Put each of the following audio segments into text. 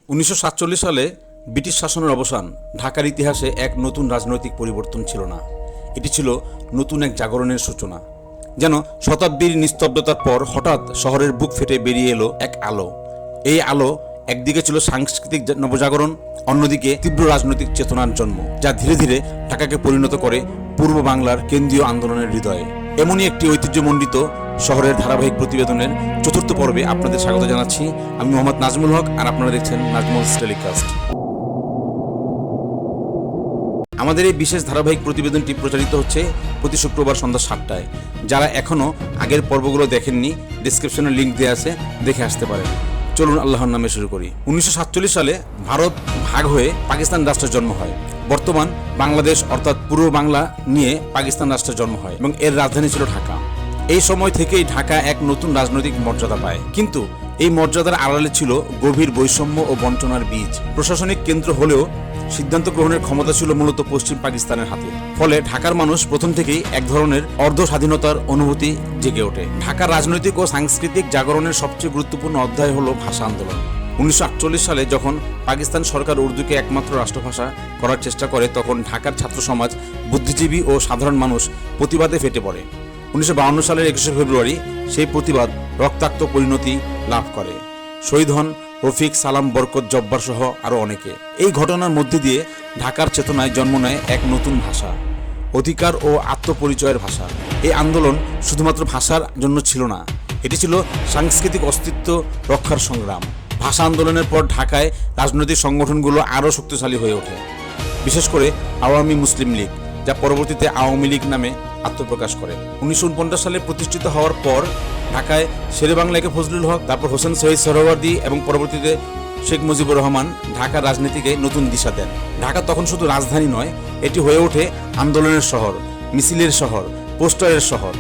1947 সালে ব্রিটিশ শাসনের অবসান ঢাকার ইতিহাসে এক নতুন রাজনৈতিক পরিবর্তন ছিল না, এটি ছিল নতুন এক জাগরণের সূচনা। যেন শতাব্দীর নিস্তব্ধতার পর হঠাৎ শহরের বুক ফেটে বেরিয়ে এলো এক আলো। এই আলো একদিকে ছিল সাংস্কৃতিক নবজাগরণ, অন্যদিকে তীব্র রাজনৈতিক চেতনার জন্ম, যা ধীরে ধীরে ঢাকাকে পরিণত করে পূর্ব বাংলার কেন্দ্রীয় আন্দোলনের হৃদয়ে। এমনই একটি ঐতিহ্যমণ্ডিত শহরের ধারাবাহিক প্রতিবেদনের চতুর্থ পর্বে আপনাদের স্বাগত জানাচ্ছি। আমি মোহাম্মদ নাজমুল হক, আর আপনারা দেখছেন নাজমুলস টেলিকাস্ট। আমাদের এই বিশেষ ধারাবাহিক প্রতিবেদনটি প্রচারিত হচ্ছে প্রতি শুক্রবার সন্ধ্যা 7টায়। যারা এখনও আগের পর্বগুলো দেখেননি, ডিসক্রিপশনে লিঙ্ক দেওয়া আছে, দেখে আসতে পারেন। চলুন আল্লাহর নামে শুরু করি। 1947 সালে ভারত ভাগ হয়ে পাকিস্তান রাষ্ট্রের জন্ম হয়। বর্তমান বাংলাদেশ অর্থাৎ পূর্ব বাংলা নিয়ে পাকিস্তান রাষ্ট্রের জন্ম হয় এবং এর রাজধানী ছিল ঢাকা। এই সময় থেকেই ঢাকা এক নতুন রাজনৈতিক মর্যাদা পায়, কিন্তু এই মর্যাদার আড়ালে ছিল গভীর বৈষম্য ও বঞ্চনার বীজ। প্রশাসনিক কেন্দ্র হলেও সিদ্ধান্ত গ্রহণের ক্ষমতা ছিল মূলত পশ্চিম পাকিস্তানের হাতে। ফলে ঢাকার মানুষ প্রথম থেকেই এক ধরনের অর্ধ স্বাধীনতার অনুভূতি জেগে ওঠে। ঢাকার রাজনৈতিক ও সাংস্কৃতিক জাগরণের সবচেয়ে গুরুত্বপূর্ণ অধ্যায় হলো ভাষা আন্দোলন। 1948 সালে যখন পাকিস্তান সরকার উর্দুকে একমাত্র রাষ্ট্রভাষা করার চেষ্টা করে, তখন ঢাকার ছাত্র সমাজ, বুদ্ধিজীবী ও সাধারণ মানুষ প্রতিবাদে ফেটে পড়ে। 1952 সালের 21শে ফেব্রুয়ারি সেই প্রতিবাদ রক্তাক্ত পরিণতি লাভ করে। শহীদ হন রফিক, সালাম, বরকত, জব্বার সহ আরও অনেকে। এই ঘটনার মধ্যে দিয়ে ঢাকার চেতনায় জন্ম নেয় এক নতুন ভাষা, অধিকার ও আত্মপরিচয়ের ভাষা। এই আন্দোলন শুধুমাত্র ভাষার জন্য ছিল না, এটি ছিল সাংস্কৃতিক অস্তিত্ব রক্ষার সংগ্রাম। ভাষা আন্দোলনের পর ঢাকায় রাজনৈতিক সংগঠনগুলো আরও শক্তিশালী হয়ে ওঠে, বিশেষ করে আওয়ামী মুসলিম লীগ, যা পরবর্তীতে আওয়ামী লীগ নামে আত্মপ্রকাশ করে। 1949 সালে প্রতিষ্ঠিত হওয়ার পর ঢাকায় শেরে বাংলা একে ফজলুল হক, তারপর হোসেন শহীদ সোহরাওয়ার্দী এবং পরবর্তীতে শেখ মুজিবুর রহমান ঢাকার রাজনীতিকে নতুন দিশা দেন। ঢাকা তখন শুধু রাজধানী নয়, এটি হয়ে ওঠে আন্দোলনের শহর, মিছিলের শহর, পোস্টারের শহর।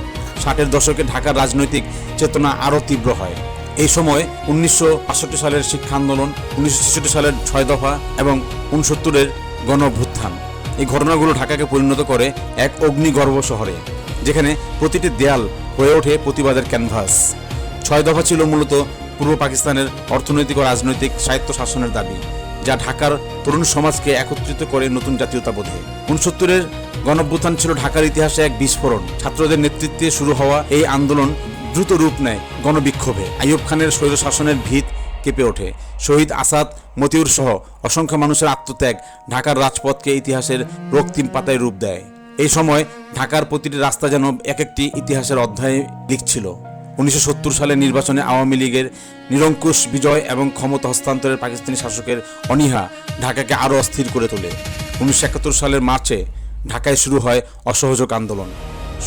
60-এর দশকে ঢাকার রাজনৈতিক চেতনা আরও তীব্র হয়। এই সময় 1965 সালের শিক্ষা আন্দোলন, 1966 সালের 6 দফা এবং 69-এর গণ অভ্যুত্থান, এই ঘটনাগুলো ঢাকাকে পরিণত করে এক অগ্নিগর্ভ শহরে, যেখানে প্রতিটি দেয়াল হয়ে ওঠে প্রতিবাদের ক্যানভাস। 6 দফা ছিল মূলত পূর্ব পাকিস্তানের অর্থনৈতিক ও রাজনৈতিক স্বায়ত্ত শাসনের দাবি, যা ঢাকার তরুণ সমাজকে একত্রিত করে নতুন জাতীয়তাবোধে। 69-এর গণঅভ্যুত্থান ছিল ঢাকার ইতিহাসে এক বিস্ফোরণ। ছাত্রদের নেতৃত্বে শুরু হওয়া এই আন্দোলন দ্রুত রূপ নেয় গণবিক্ষোভে। আইয়ুব খানের স্বৈর শাসনের ভিত কেঁপে ওঠে। শহীদ আসাদ, মতিউর সহ অসংখ্য মানুষের আত্মত্যাগ ঢাকার রাজপথকে ইতিহাসের রক্তিম পাতায় রূপ দেয়। এই সময় ঢাকার প্রতিটি রাস্তা যেন এক একটি ইতিহাসের অধ্যায় লিখছিল। 1970 সালের নির্বাচনে আওয়ামী লীগের নিরঙ্কুশ বিজয় এবং ক্ষমতা হস্তান্তরের পাকিস্তানি শাসকের অনীহা ঢাকাকে আরও অস্থির করে তোলে। 1971 সালের মার্চে ঢাকায় শুরু হয় অসহযোগ আন্দোলন।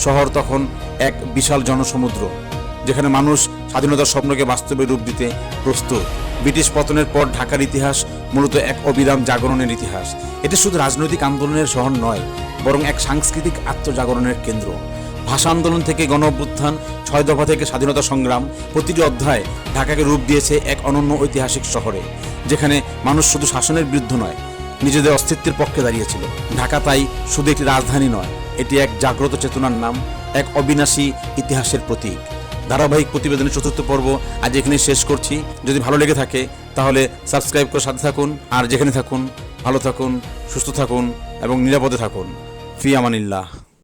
শহর তখন এক বিশাল জনসমুদ্র, যেখানে মানুষ স্বাধীনতার স্বপ্নকে বাস্তবে রূপ দিতে প্রস্তুত। ব্রিটিশ পতনের পর ঢাকার ইতিহাস মূলত এক অবিরাম জাগরণের ইতিহাস। এটি শুধু রাজনৈতিক আন্দোলনের শহর নয়, বরং এক সাংস্কৃতিক আত্মজাগরণের কেন্দ্র। ভাষা আন্দোলন থেকে গণ অভ্যুত্থান, 6 দফা থেকে স্বাধীনতা সংগ্রাম, প্রতিটি অধ্যায় ঢাকাকে রূপ দিয়েছে এক অনন্য ঐতিহাসিক শহরে, যেখানে মানুষ শুধু শাসনের বিরুদ্ধে নয়, নিজেদের অস্তিত্বের পক্ষে দাঁড়িয়েছিল। ঢাকা তাই শুধু একটি রাজধানী নয়, এটি এক জাগ্রত চেতনার নাম, এক অবিনাশী ইতিহাসের প্রতীক। ধারাবাহিক প্রতিবেদনের চতুর্থ পর্ব আজ এখানে শেষ করছি। যদি ভালো লেগে থাকে তাহলে সাবস্ক্রাইব করে সাথে থাকুন, আর যেখানে থাকুন ভালো থাকুন, সুস্থ থাকুন এবং নিরাপদে থাকুন। ফি আমানিল্লাহ।